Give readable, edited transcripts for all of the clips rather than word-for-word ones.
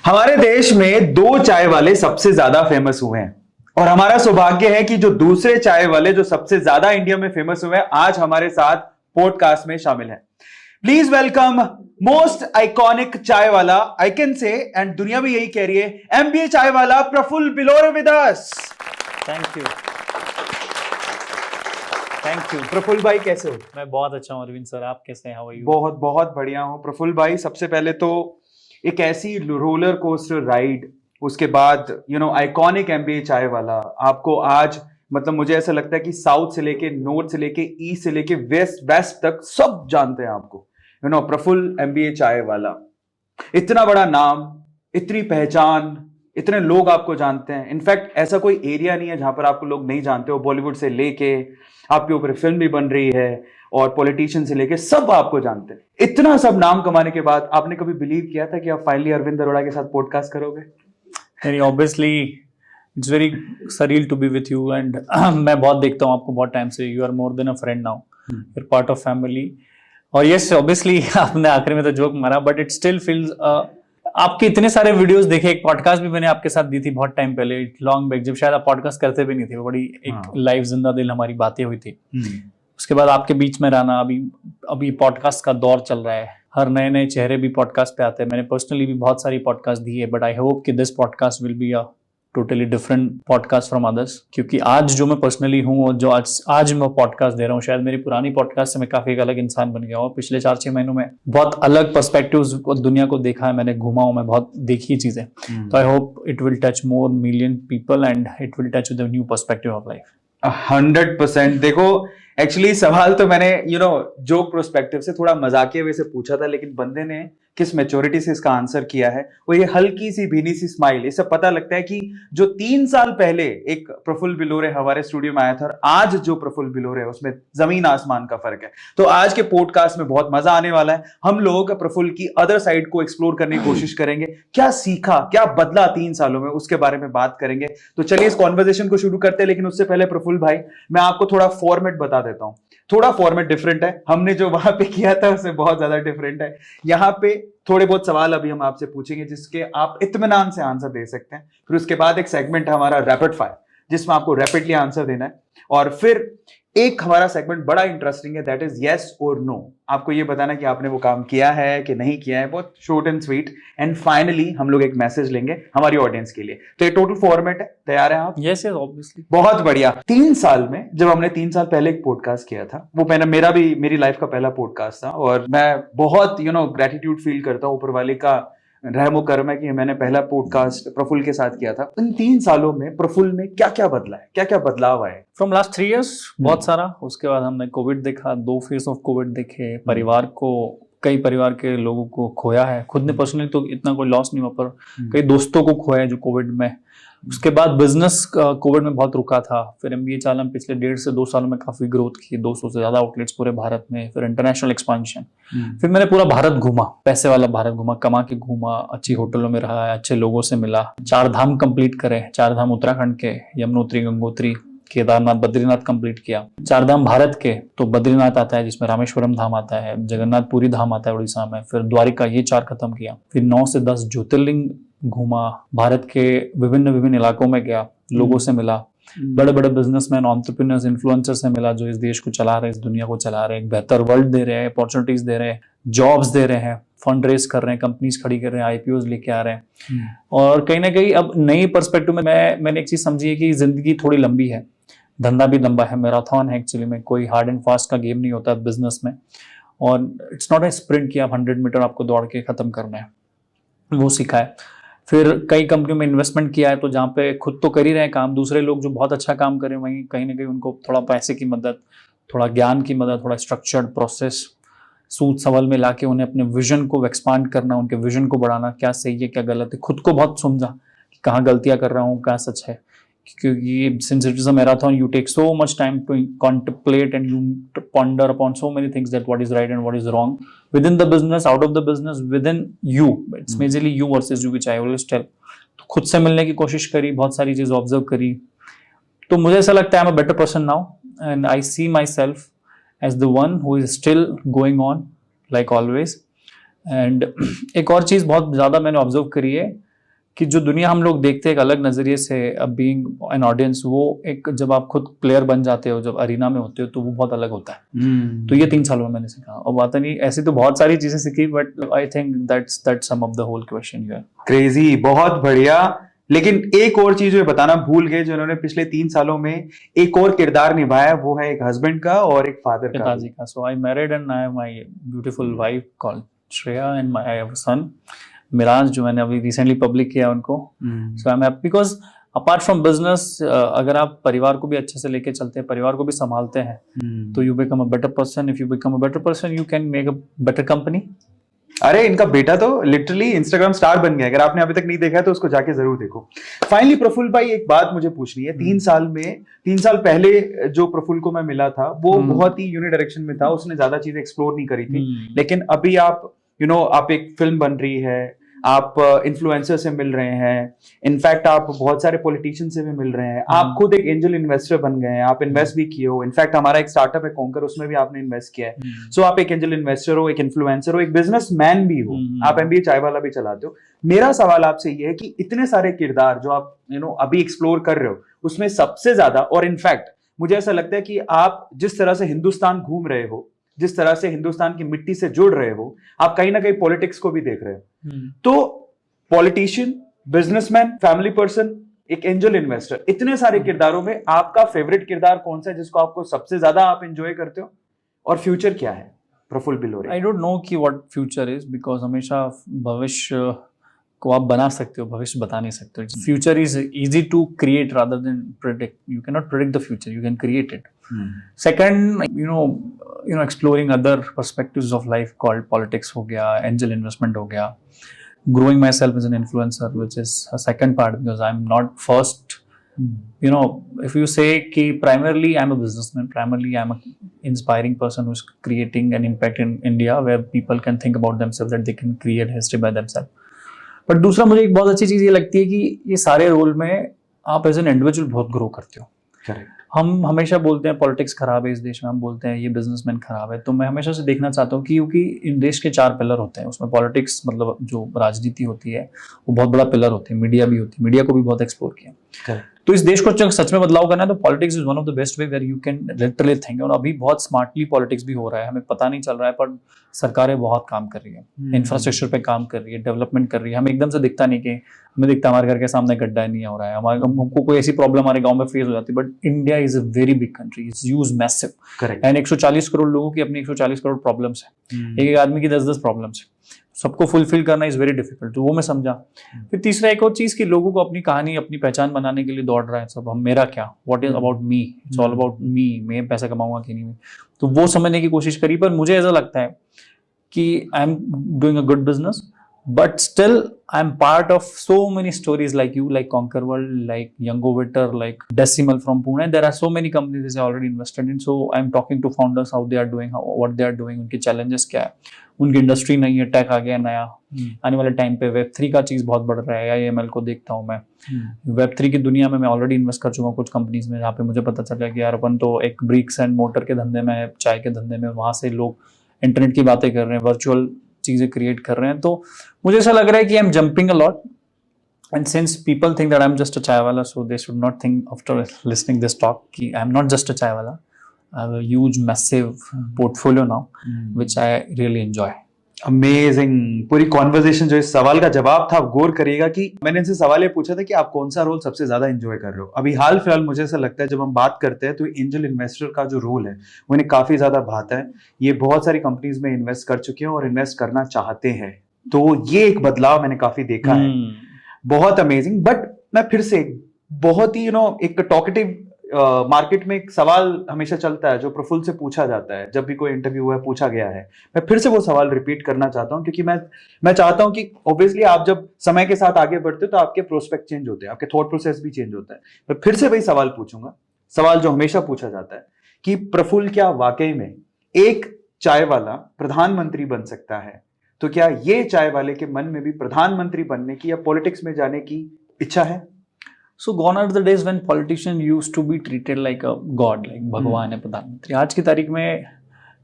हमारे देश में दो चाय वाले सबसे ज्यादा फेमस हुए हैं और हमारा सौभाग्य है कि जो दूसरे चाय वाले जो सबसे ज्यादा इंडिया में फेमस हुए हैं आज हमारे साथ पॉडकास्ट में शामिल हैं। प्लीज वेलकम मोस्ट आइकॉनिक चाय wala, I can say, and दुनिया भी यही कह रही है, MBA chai wala Prafull Billore with us. Thank you Prafull भाई कैसे हो? मैं बहुत अच्छा हूँ अरविंद सर, आप कैसे हैं? How are you? बहुत बहुत बढ़िया हूं प्रफुल्ल भाई। सबसे पहले तो एक ऐसी रोलर कोस्टर राइड, उसके बाद आइकॉनिक एमबीए चाय वाला, आपको आज मतलब मुझे ऐसा लगता है कि साउथ से लेके नॉर्थ से लेके ईस्ट से लेके वेस्ट तक सब जानते हैं आपको। प्रफुल्ल एमबीए चाय वाला, इतना बड़ा नाम, इतनी पहचान, इतने लोग आपको जानते हैं। इनफैक्ट ऐसा कोई एरिया नहीं है जहां पर आपको लोग नहीं जानते हो। बॉलीवुड से लेके आपके ऊपर फिल्म भी बन रही है और पॉलिटिशियन से लेके सब आपको जानते हैं। इतना सब नाम कमाने के बाद आपने कभी बिलीव किया था कि आप फाइनली अरविंद अरोड़ा के साथ पॉडकास्ट करोगे? नहीं, obviously it's very surreal to be with you and मैं बहुत देखता हूँ आपको बहुत टाइम से। You are more than a friend now, you are part of family. और यस, ऑब्वियसली आपने आखिरी में तो जोक मारा, बट इट स्टिल फील्स। आपके इतने सारे वीडियोस देखे, एक पॉडकास्ट भी मैंने आपके साथ दी थी बहुत टाइम पहले, लॉन्ग बैक, जब शायद आप पॉडकास्ट करते भी नहीं थे। वो बड़ी एक लाइव जिंदा दिल हमारी बातें हुई थी। उसके बाद आपके बीच में रहना, अभी पॉडकास्ट का दौर चल रहा है, हर नए नए चेहरे भी पॉडकास्ट पे आते हैं। मैंने पर्सनली भी बहुत सारी पॉडकास्ट दी है, बट आई होप कि this podcast will be a totally different podcast from others. क्योंकि आज जो मैं पर्सनली हूँ और जो आज मैं पॉडकास्ट दे रहा हूँ, शायद मेरी पुरानी पॉडकास्ट से मैं काफी एक अलग इंसान बन गया हूँ। पिछले 4-6 महीनों में बहुत अलग पर्सपेक्टिव्स दुनिया को देखा है, मैंने घूमा हूँ, मैं बहुत देखी चीजें। तो I hope it will touch more million people and it will touch with new perspective of life. 100%। देखो, एक्चुअली सवाल तो मैंने जोक प्रोस्पेक्टिव से थोड़ा मजाकिया वे से पूछा था, लेकिन बंदे ने किस मैच्योरिटी से इसका आंसर किया है, वो ये हल्की सी भीनी सी स्माइल, इससे पता लगता है कि जो 3 साल पहले एक प्रफुल्ल बिलोरे हमारे स्टूडियो में आया था और आज जो प्रफुल्ल बिलोरे है उसमें जमीन आसमान का फर्क है। तो आज के पॉडकास्ट में बहुत मजा आने वाला है। हम लोग प्रफुल्ल की अदर साइड को एक्सप्लोर करने की कोशिश करेंगे, क्या सीखा, क्या बदला 3 सालों में, उसके बारे में बात करेंगे। तो चलिए इस कॉन्वर्सेशन को शुरू करते हैं, लेकिन उससे पहले प्रफुल्ल भाई, मैं आपको थोड़ा फॉर्मेट बता देता हूं। थोड़ा फॉर्मेट डिफरेंट है, हमने जो वहां पे किया था उससे बहुत ज्यादा डिफरेंट है। यहाँ पे थोड़े बहुत सवाल अभी हम आपसे पूछेंगे जिसके आप इत्मीनान से आंसर दे सकते हैं। फिर उसके बाद एक सेगमेंट है हमारा रैपिड फायर, जिसमें आपको रैपिडली आंसर देना है। और फिर एक हमारा सेगमेंट बड़ा इंटरेस्टिंग है, दैट इज यस और नो। आपको ये बताना कि आपने वो काम किया है कि नहीं किया है, बहुत short and sweet. And finally हम लोग एक मैसेज लेंगे हमारी ऑडियंस के लिए। तो ये टोटल फॉर्मेट है, तैयार है आप? Yes, obviously. बहुत बढ़िया। 3 साल में, जब हमने 3 साल पहले एक पॉडकास्ट किया था, वो मेरी लाइफ का पहला पॉडकास्ट था और मैं बहुत ग्रेटिट्यूड फील करता हूँ ऊपर वाले का रहमो करम है कि मैंने पहला पॉडकास्ट प्रफुल्ल के साथ किया था। इन 3 सालों में प्रफुल्ल में क्या क्या बदला है, क्या क्या बदलाव आए? फ्रॉम लास्ट 3 years बहुत सारा। उसके बाद हमने कोविड देखा, 2 फेज ऑफ कोविड देखे, कई परिवार के लोगों को खोया है। खुद ने पर्सनली तो इतना कोई लॉस नहीं हुआ, पर कई दोस्तों को खोया है जो कोविड में। उसके बाद बिजनेस कोविड में बहुत रुका था। फिर एमबीए चालम पिछले 1.5 से 2 सालों में काफी ग्रोथ की, 200 से ज्यादा आउटलेट्स पूरे भारत में। फिर इंटरनेशनल एक्सपांशन। फिर मैंने पूरा भारत घूमा, पैसे वाला भारत घूमा, कमा के घूमा, अच्छी होटलों में रहा है, अच्छे लोगों से मिला, 4 धाम कंप्लीट करे, 4 धाम उत्तराखंड के, यमुनोत्री, गंगोत्री, केदारनाथ, बद्रीनाथ कंप्लीट किया। 4 धाम भारत के तो बद्रीनाथ आता है, जिसमें रामेश्वरम धाम आता है, जगन्नाथ पुरी धाम आता है उड़ीसा में, फिर द्वारिका, ये 4 खत्म किया। फिर 9 से 10 ज्योतिर्लिंग घूमा, भारत के विभिन्न इलाकों में गया, लोगों से मिला, बड़े बड़े बिजनेसमैन, एंटरप्रेन्योर्स, इन्फ्लुएंसर से मिला जो इस देश को चला रहे हैं, इस दुनिया को चला रहे हैं, एक बेहतर वर्ल्ड दे रहे हैं, अपॉर्चुनिटीज दे रहे हैं, जॉब्स दे रहे हैं, फंड रेज कर रहे हैं, कंपनीज खड़ी कर रहे हैं, आईपीओज लेके आ रहे हैं। और कहीं ना कहीं अब नई पर्सपेक्टिव में मैंने एक चीज समझी है कि जिंदगी थोड़ी लंबी है, धंधा भी लंबा है, मैराथन है एक्चुअली में, कोई हार्ड एंड फास्ट का गेम नहीं होता बिजनेस में। और इट्स नॉट ए स्प्रिंट कि आप 100 मीटर आपको दौड़ के खत्म करना है, वो सीखा है। फिर कई कंपनियों में इन्वेस्टमेंट किया है, तो जहाँ पे खुद तो कर ही रहे हैं काम, दूसरे लोग जो बहुत अच्छा काम करें, वहीं कहीं ना कहीं उनको थोड़ा पैसे की मदद, थोड़ा ज्ञान की मदद, थोड़ा स्ट्रक्चर्ड प्रोसेस, सूद सवाल में लाके उन्हें अपने विजन को एक्सपांड करना, उनके विजन को बढ़ाना, क्या सही है क्या गलत है, खुद को बहुत समझा कि कहाँ गलतियां कर रहा हूँ, कहाँ सच है। क्योंकि since it is a marathon, you take so much time to contemplate and you ponder upon so many things, that what is right and what is wrong within the business, out of the business, within you. It's majorly you versus you, which I always tell. तो खुद से मिलने की कोशिश करी, बहुत सारी चीज ऑब्जर्व करी, तो मुझे ऐसा लगता है I am a better person now and I see myself as the one who is still going on like always. And एक और चीज बहुत ज्यादा मैंने ऑब्जर्व करी है कि जो दुनिया हम लोग देखते हैं एक अलग नजरिए से, बीइंग एन ऑडियंस, वो एक जब आप खुद प्लेयर बन जाते हो, जब अरीना में होते हो, तो वो बहुत अलग होता है। तो ये 3 सालों में मैंने सीखा। और बात नहीं, ऐसी तो बहुत सारी चीजें सीखी, but I think that's some of the whole question here. Crazy, बहुत बढ़िया। लेकिन एक और चीज जो बताना भूल गए, जो इन्होंने पिछले 3 सालों में एक और किरदार निभाया, वो है एक हस्बैंड का और एक फादर का। पिताजी का। So I married and I have my beautiful wife called Shreya and I have a son Miraj, जो मैंने अभी रिसेंटली पब्लिक किया उनको। So I am happy because apart from business, अगर आप परिवार को भी अच्छे से लेके चलते हैं, परिवार को भी संभालते हैं, तो you become a better person. If you become a better person, you can make a better company. अरे इनका बेटा तो लिटरली इंस्टाग्राम स्टार बन गया। अगर आपने अभी तक नहीं देखा है तो उसको जाके जरूर देखो। फाइनली प्रफुल्ल भाई, एक बात मुझे पूछनी है। 3 साल पहले जो प्रफुल्ल को मैं मिला था, वो बहुत ही यूनिडायरेक्शन में था, उसने ज्यादा चीजें एक्सप्लोर नहीं करी थी। लेकिन अभी आप आप एक फिल्म बन रही है, आप इन्फ्लुएंसर से मिल रहे हैं, इनफैक्ट आप बहुत सारे पॉलिटिशियन से भी मिल रहे हैं, आप खुद एक एंजल इन्वेस्टर बन गए हैं, आप इन्वेस्ट भी किए हो। इनफैक्ट हमारा एक स्टार्टअप है कॉन्कर, उसमें भी आपने इन्वेस्ट किया है। सो आप एक एंजल इन्वेस्टर हो, एक इन्फ्लुएंसर हो, एक बिजनेसमैन भी हो, आप एमबीए चाय वाला भी चलाते हो। मेरा सवाल आपसे ये है कि इतने सारे किरदार जो आप अभी एक्सप्लोर कर रहे हो, उसमें सबसे ज्यादा, और इनफैक्ट मुझे ऐसा लगता है कि आप जिस तरह से हिंदुस्तान घूम रहे हो, जिस तरह से हिंदुस्तान की मिट्टी से जुड़ रहे हो, आप कहीं ना कहीं पॉलिटिक्स को भी देख रहे हो। तो पॉलिटिशियन, बिजनेसमैन, फैमिली पर्सन, एक एंजल इन्वेस्टर, इतने सारे किरदारों में आपका फेवरेट किरदार कौन सा है, जिसको आपको सबसे ज्यादा आप एंजॉय करते हो, और फ्यूचर क्या है Praful Biloria? I don't know कि व्हाट फ्यूचर इज, बिकॉज हमेशा भविष्य को आप बना सकते हो, भविष्य बता नहीं सकते। Future is easy to create rather than predict. You can not predict the future, you can create it. Second, exploring other perspectives of life called politics हो गया, एंजल इन्वेस्टमेंट हो गया, growing myself as an influencer, which is a second part, because I'm not first. If you say कि primarily I'm a businessman, primarily I'm an inspiring person who's creating an impact in India where people can think about themselves, that they can create history by themselves. But दूसरा, मुझे एक बहुत अच्छी चीज़ ये लगती है कि ये सारे रोल में आप एज एन इंडिविजुअल बहुत ग्रो करते हो। Correct. हम हमेशा बोलते हैं पॉलिटिक्स खराब है इस देश में, हम बोलते हैं ये बिजनेसमैन खराब है। तो मैं हमेशा से देखना चाहता हूँ कि क्योंकि इन देश के 4 पिलर होते हैं, उसमें पॉलिटिक्स मतलब जो राजनीति होती है वो बहुत बड़ा पिलर होती है, मीडिया भी होती है, मीडिया को भी बहुत एक्सप्लोर किया। तो इस देश को सच में बदलाव करना है तो politics is one of the best way where you can literally think. और अभी बहुत स्मार्टली पॉलिटिक्स भी हो रहा है, हमें पता नहीं चल रहा है, पर सरकारें बहुत काम कर रही है, इंफ्रास्ट्रक्चर पे काम कर रही है, डेवलपमेंट कर रही है। हमें एकदम से दिखता नहीं कि हमें दिखता हमारे घर के सामने गड्ढा नहीं हो रहा है, हमको कोई ऐसी प्रॉब्लम हमारे गांव में फेस हो जाती है। But India is a very big country, it's huge massive, and 140 crore लोगों की अपनी 140 करोड़ प्रॉब्लम्स है, एक आदमी की 10-10 प्रॉब्लम्स है, सबको फुलफिल करना इज वेरी डिफिकल्ट। तो वो मैं समझा। फिर तीसरा एक और चीज कि लोगों को अपनी कहानी, अपनी पहचान बनाने के लिए दौड़ रहा है सब, हम मेरा क्या, what is about me, it's all about me, मैं पैसा कमाऊंगा कि नहीं। तो वो समझने की कोशिश करी, पर मुझे ऐसा लगता है कि I am doing a good business, but still I'm part of so many stories like you, like Conquer World, like Youngo Witter, like Decimal from Pune. There are so many companies which I already invested in, so I'm talking to founders how they are doing, what they are doing, उनके challenges क्या है, उनकी industry नहीं है, take आ गया नया, आने वाले टाइम पे Web3 का चीज़ बहुत बढ़ रहा है, AIML को देखता हूँ मैं। Web3 की दुनिया में मैं ऑलरेडी इन्वेस्ट कर चुका हूँ कुछ कंपनीज में, जहाँ पे मुझे पता चला कि यार अपन तो एक ब्रिक्स एंड मोटर के धंधे में, चाय के धंधे में, वहाँ से लोग इंटरनेट की बातें कर रहे हैं, वर्चुअल चीजें क्रिएट कर रहे हैं। तो मुझे ऐसा लग रहा है कि I am jumping a lot, and since people think that I am just a chai wala, so they should not think after listening this talk कि I am not just a chai wala. I have a huge massive portfolio now which I really enjoy. Amazing. पूरी conversation जो इस सवाल का जवाब था, आप गौर करिएगा कि मैंने इनसे सवाल ये पूछा था कि आप कौन सा रोल सबसे ज्यादा एंजॉय कर रहे हो। अभी हाल फिलहाल मुझे ऐसा लगता है जब हम बात करते हैं तो एंजल इन्वेस्टर का जो रोल है वो इन्हें काफी ज्यादा भाता है। ये बहुत सारी कंपनीज में इन्वेस्ट कर चुके हैं और इन्वेस्ट करना चाहते हैं, तो ये एक बदलाव मैंने काफी देखा है। बहुत अमेजिंग। बट मैं फिर से बहुत ही एक टॉकेटिव मार्केट में एक सवाल हमेशा चलता है जो प्रफुल्ल से पूछा जाता है, जब भी कोई इंटरव्यू हुआ है पूछा गया है, मैं फिर से वो सवाल रिपीट करना चाहता हूं, क्योंकि मैं चाहता हूं कि ऑब्वियसली आप जब समय के साथ आगे बढ़ते हो तो आपके प्रोस्पेक्ट चेंज होते हैं, आपके थॉट प्रोसेस भी चेंज होता है। मैं फिर से वही सवाल पूछूंगा, सवाल जो हमेशा पूछा जाता है कि प्रफुल्ल क्या वाकई में एक चाय वाला प्रधानमंत्री बन सकता है? तो क्या ये चाय वाले के मन में भी प्रधानमंत्री बनने की या पॉलिटिक्स में जाने की इच्छा है? So gone are the days when politicians used to be treated like a god, like भगवान है प्रधानमंत्री। आज की तारीख में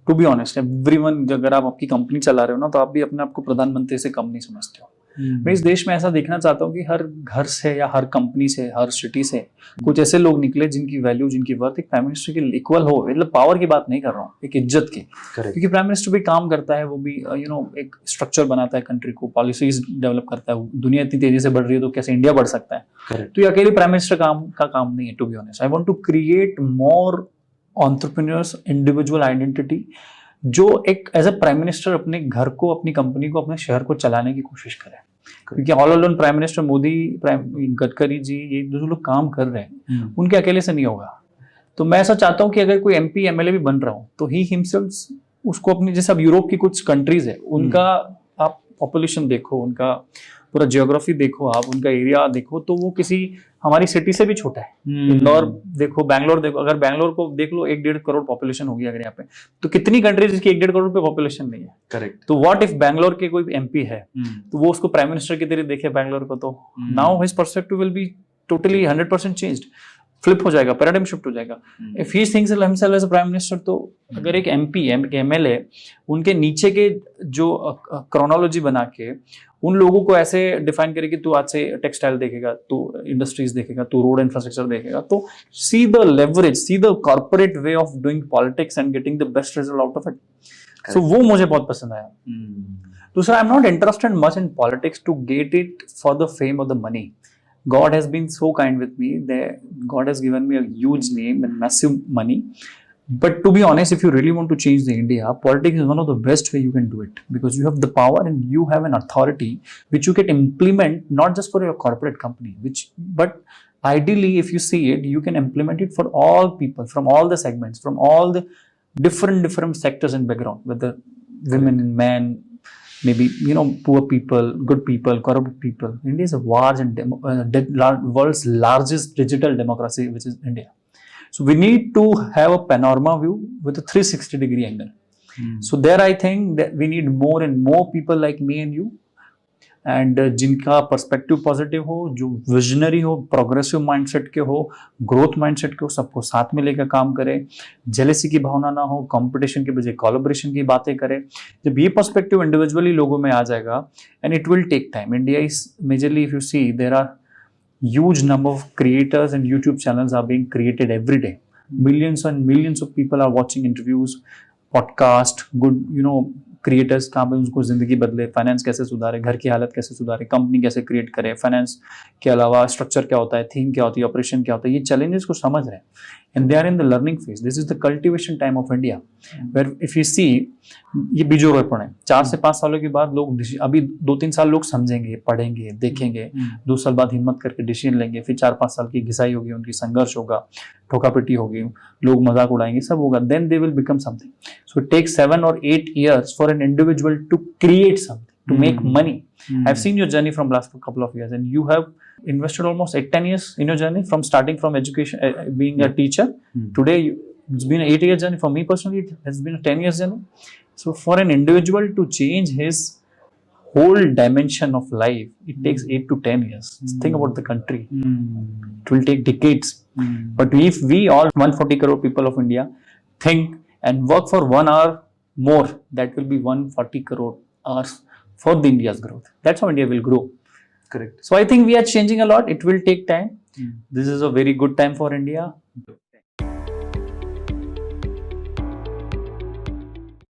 टू बी ऑनेस्ट एवरीवन, अगर आप आपकी कंपनी चला रहे हो ना, तो आप भी अपने आप को प्रधानमंत्री से कम नहीं समझते हो। मैं इस देश में ऐसा देखना चाहता हूँ कि हर घर से या हर कंपनी से, हर सिटी से कुछ ऐसे लोग निकले जिनकी वैल्यू, जिनकी वर्थ एक प्राइम मिनिस्टर के इक्वल हो। मतलब पावर की बात नहीं कर रहा हूँ, एक इज्जत की। क्योंकि प्राइम मिनिस्टर भी काम करता है, वो भी एक स्ट्रक्चर बनाता है कंट्री को, पॉलिसीज डेवलप करता है। दुनिया इतनी तेजी से बढ़ रही है तो कैसे इंडिया बढ़ सकता है? तो ये अकेले प्राइम मिनिस्टर का काम नहीं है, to be honest. I want to create more entrepreneurs, individual identity, जो एक एज अ प्राइम मिनिस्टर अपने घर को, अपनी कंपनी को, अपने शहर को चलाने की कोशिश करे। क्योंकि all alone prime minister Modi, Gadkari ji, ये जो लोग काम कर रहे हैं उनके अकेले से नहीं होगा। तो मैं ऐसा चाहता हूं कि अगर कोई एमपी एमएलए भी बन रहा हो तो ही हिमसेल्फ उसको अपनी, जैसे अब यूरोप की कुछ कंट्रीज है उनका आप पॉपुलेशन देखो, उनका पूरा जियोग्राफी देखो, आप उनका एरिया देखो, तो वो किसी हमारी सिटी से भी छोटा है। इंदौर देखो, बैंगलोर देखो, अगर बैंगलोर को देख लो 1-1.5 करोड़ पॉपुलेशन होगी अगर यहाँ पे, तो कितनी कंट्रीज जिसकी 1-1.5 करोड़ पे पॉपुलेशन नहीं है। करेक्ट। तो व्हाट इफ बैंगलोर के कोई एमपी है तो वो उसको प्राइम मिनिस्टर की तरह देखे बैंगलोर को, तो now his perspective will be totally 100% changed, flip हो जाएगा, पैराडाइम शिफ्ट हो जाएगा। If he thinks himself as a prime minister, तो अगर एक एमपी एमएलए उनके नीचे के जो क्रोनोलॉजी बना के उन लोगों को ऐसे डिफाइन करे कि तू आज से टेक्सटाइल देखेगा, तू इंडस्ट्रीज देखेगा, तू रोड इंफ्रास्ट्रक्चर देखेगा, तो see the leverage, see the corporate way of doing politics and getting the best result out of it. So वो मुझे बहुत पसंद आया। दूसरा, I am not interested much in politics to get it for the fame और the money. God has been so kind with me. God has given me a huge name and massive money. But to be honest, if you really want to change the India, politics is one of the best way you can do it, because you have the power and you have an authority which you can implement not just for your corporate company, but ideally, if you see it, you can implement it for all people from all the segments, from all the different sectors and background, whether women and men, maybe poor people, good people, corrupt people. India is a large and world's largest digital democracy, which is India. So we need to have a panorama view with a 360-degree angle. So there I think that we need more and more people like me and you, and जिनका perspective positive हो, जो visionary हो, progressive mindset के हो, growth mindset के हो, सबको साथ में लेकर काम करे, जेलेसी की भावना ना हो, कंपटीशन के बजाय कोलैबोरेशन की बातें करे। जब ये पर्सपेक्टिव इंडिविजुअली लोगों में आ जाएगा, and it will take time. India is majorly, if you see, there are huge number of creators and YouTube channels are being created every day. Millions and millions of people are watching interviews, podcast, good creators कहाँ पे उनको जिंदगी बदले, finance कैसे सुधारे, घर की हालत कैसे सुधारे, कंपनी कैसे क्रिएट करे, फाइनेंस के अलावा स्ट्रक्चर क्या होता है, थीम क्या होती है, ऑपरेशन क्या होता है, ये चैलेंजेस को समझ रहे हैं। And they are in the learning phase. This is the cultivation time of India, where if you see, ये बीजोरोपण है। 4 से 5 सालों के बाद लोग, अभी 2-3 साल लोग समझेंगे, पढ़ेंगे, देखेंगे, 2 साल बाद हिम्मत करके डिसीजन लेंगे, फिर 4-5 साल की घिसाई होगी, उनकी संघर्ष होगा, ठोकापिटी होगी, लोग मजाक उड़ाएंगे, सब होगा, then they will become something. So it takes 7 or 8 years for an individual to create something, to make money. I've seen your journey from last couple of years, and you have invested almost 8-10 years in your journey, from starting from education, being a teacher. Today it's been an 8-year journey. For me personally, it has been a 10 years journey. So for an individual to change his whole dimension of life, it takes 8 to 10 years. Think about the country. It will take decades. But if we all 140 crore people of India think and work for 1 hour more, that will be 140 crore hours for the India's growth. That's how India will grow. Correct. So I think we are changing a lot. It will take time. This is a very good time for India.